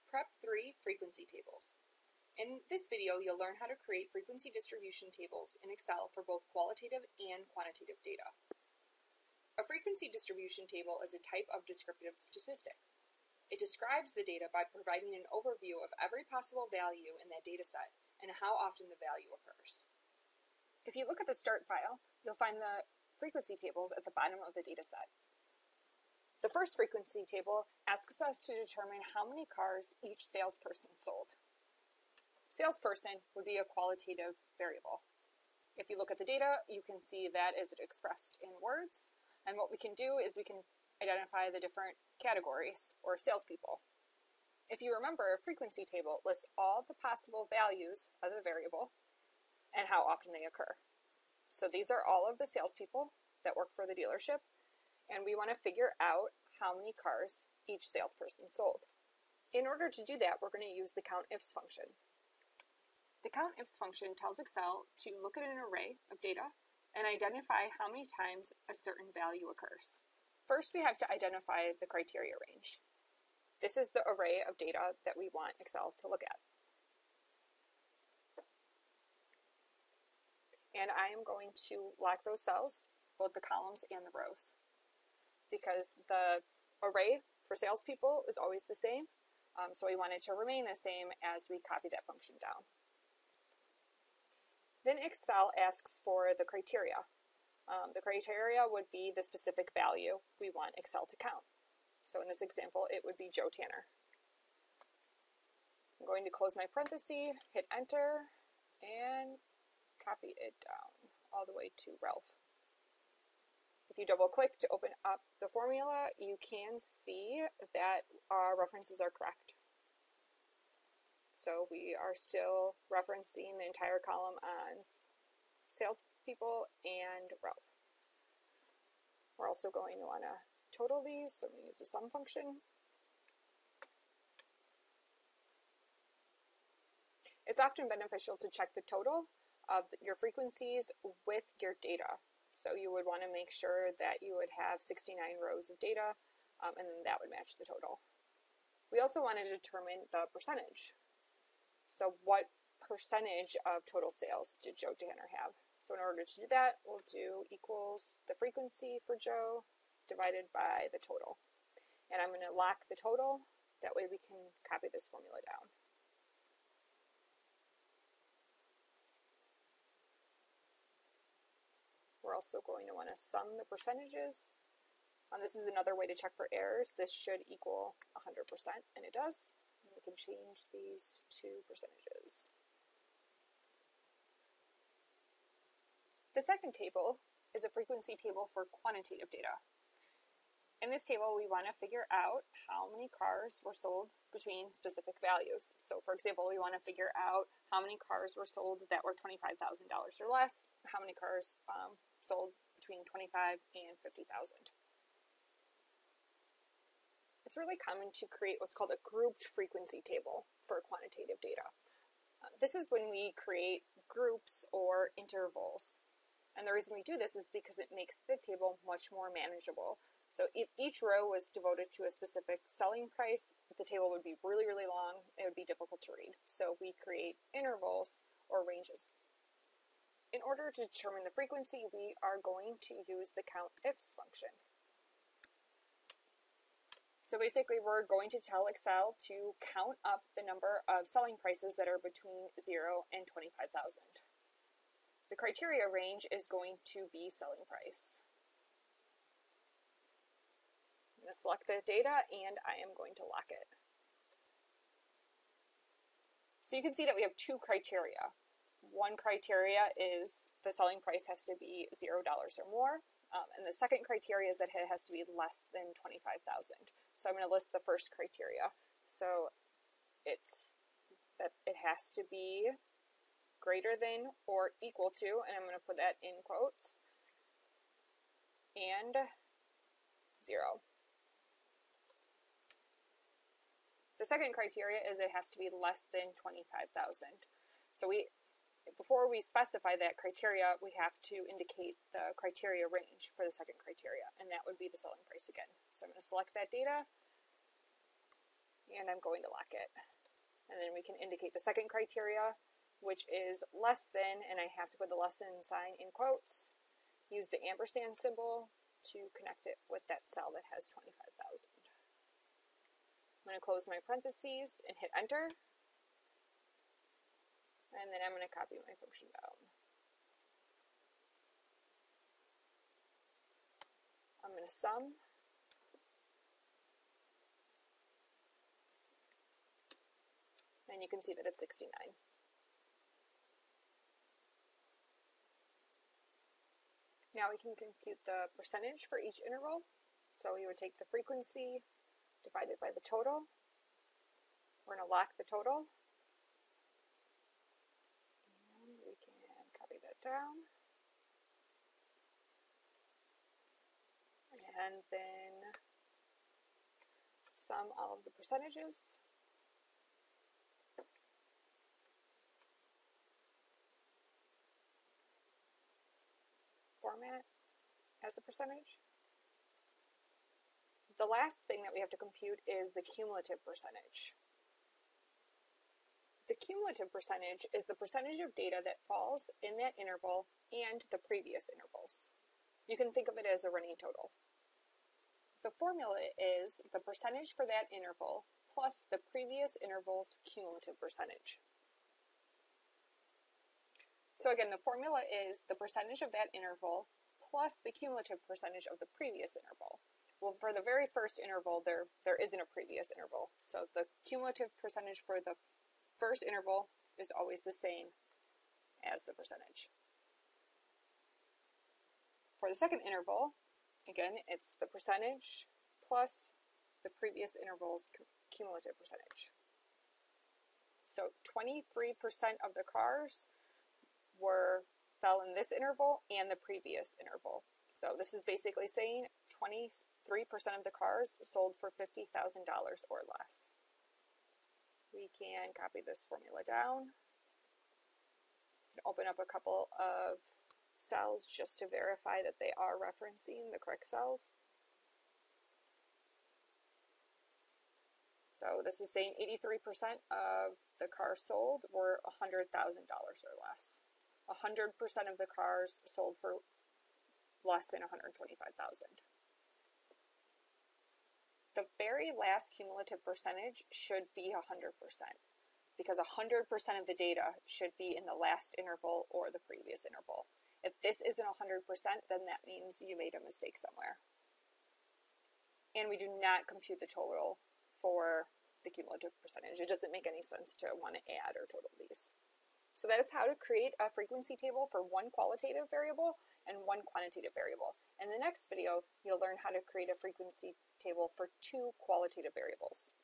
Prep 3 Frequency Tables. In this video, you'll learn how to create frequency distribution tables in Excel for both qualitative and quantitative data. A frequency distribution table is a type of descriptive statistic. It describes the data by providing an overview of every possible value in that data set and how often the value occurs. If you look at the start file, you'll find the frequency tables at the bottom of the data set. The first frequency table asks us to determine how many cars each salesperson sold. Salesperson would be a qualitative variable. If you look at the data, you can see that is expressed in words, and what we can do is we can identify the different categories or salespeople. If you remember, a frequency table lists all the possible values of the variable and how often they occur. So these are all of the salespeople that work for the dealership, and we want to figure out how many cars each salesperson sold. In order to do that, we're going to use the COUNTIFs function. The COUNTIFs function tells Excel to look at an array of data and identify how many times a certain value occurs. First, we have to identify the criteria range. This is the array of data that we want Excel to look at. And I am going to lock those cells, both the columns and the rows, because the array for salespeople is always the same, so we want it to remain the same as we copy that function down. Then Excel asks for the criteria. The criteria would be the specific value we want Excel to count. So in this example, it would be Joe Tanner. I'm going to close my parenthesis, hit enter, and copy it down all the way to Ralph. If you double click to open up the formula, you can see that our references are correct. So we are still referencing the entire column on salespeople and Ralph. We're also going to want to total these, so I'm going to use the sum function. It's often beneficial to check the total of your frequencies with your data. So you would want to make sure that you would have 69 rows of data, and then that would match the total. We also want to determine the percentage. So what percentage of total sales did Joe Tanner have? So in order to do that, we'll do equals the frequency for Joe divided by the total. And I'm going to lock the total, that way we can copy this formula down. We're also going to want to sum the percentages. This is another way to check for errors. This should equal 100%, and it does. And we can change these to percentages. The second table is a frequency table for quantitative data. In this table, we want to figure out how many cars were sold between specific values. So for example, we want to figure out how many cars were sold that were $25,000 or less, how many cars sold between $25,000 and $50,000. It's really common to create what's called a grouped frequency table for quantitative data. This is when we create groups or intervals. And the reason we do this is because it makes the table much more manageable. So if each row was devoted to a specific selling price, the table would be really, really long. It would be difficult to read. So we create intervals or ranges. In order to determine the frequency, we are going to use the COUNTIFs function. So basically, we're going to tell Excel to count up the number of selling prices that are between 0 and 25,000. The criteria range is going to be selling price. I'm going to select the data, and I am going to lock it. So you can see that we have two criteria. One criteria is the selling price has to be $0 or more, and the second criteria is that it has to be less than 25,000. So I'm going to list the first criteria. So it's that it has to be greater than or equal to, and I'm going to put that in quotes, and 0. The second criteria is it has to be less than 25,000. So before we specify that criteria, we have to indicate the criteria range for the second criteria, and that would be the selling price again. So I'm going to select that data, and I'm going to lock it. And then we can indicate the second criteria, which is less than, and I have to put the less than sign in quotes. Use the ampersand symbol to connect it with that cell that has 25,000. I'm going to close my parentheses and hit enter. And then I'm going to copy my function down. I'm going to sum. And you can see that it's 69. Now we can compute the percentage for each interval. So we would take the frequency divided by the total. We're going to lock the total. And we can copy that down. And then sum all of the percentages. Format as a percentage. The last thing that we have to compute is the cumulative percentage. The cumulative percentage is the percentage of data that falls in that interval and the previous intervals. You can think of it as a running total. The formula is the percentage for that interval plus the previous interval's cumulative percentage. So again, the formula is the percentage of that interval plus the cumulative percentage of the previous interval. Well, for the very first interval, there isn't a previous interval. So the cumulative percentage for the first interval is always the same as the percentage. For the second interval, again, it's the percentage plus the previous interval's cumulative percentage. So 23% of the cars fell in this interval and the previous interval. So this is basically saying 23% of the cars sold for $50,000 or less. We can copy this formula down. Open up a couple of cells just to verify that they are referencing the correct cells. So this is saying 83% of the cars sold were $100,000 or less. 100% of the cars sold for less than $125,000. The very last cumulative percentage should be 100%, because 100% of the data should be in the last interval or the previous interval. If this isn't 100%, then that means you made a mistake somewhere. And we do not compute the total for the cumulative percentage. It doesn't make any sense to want to add or total these. So that is how to create a frequency table for one qualitative variable and one quantitative variable. In the next video, you'll learn how to create a frequency table for two qualitative variables.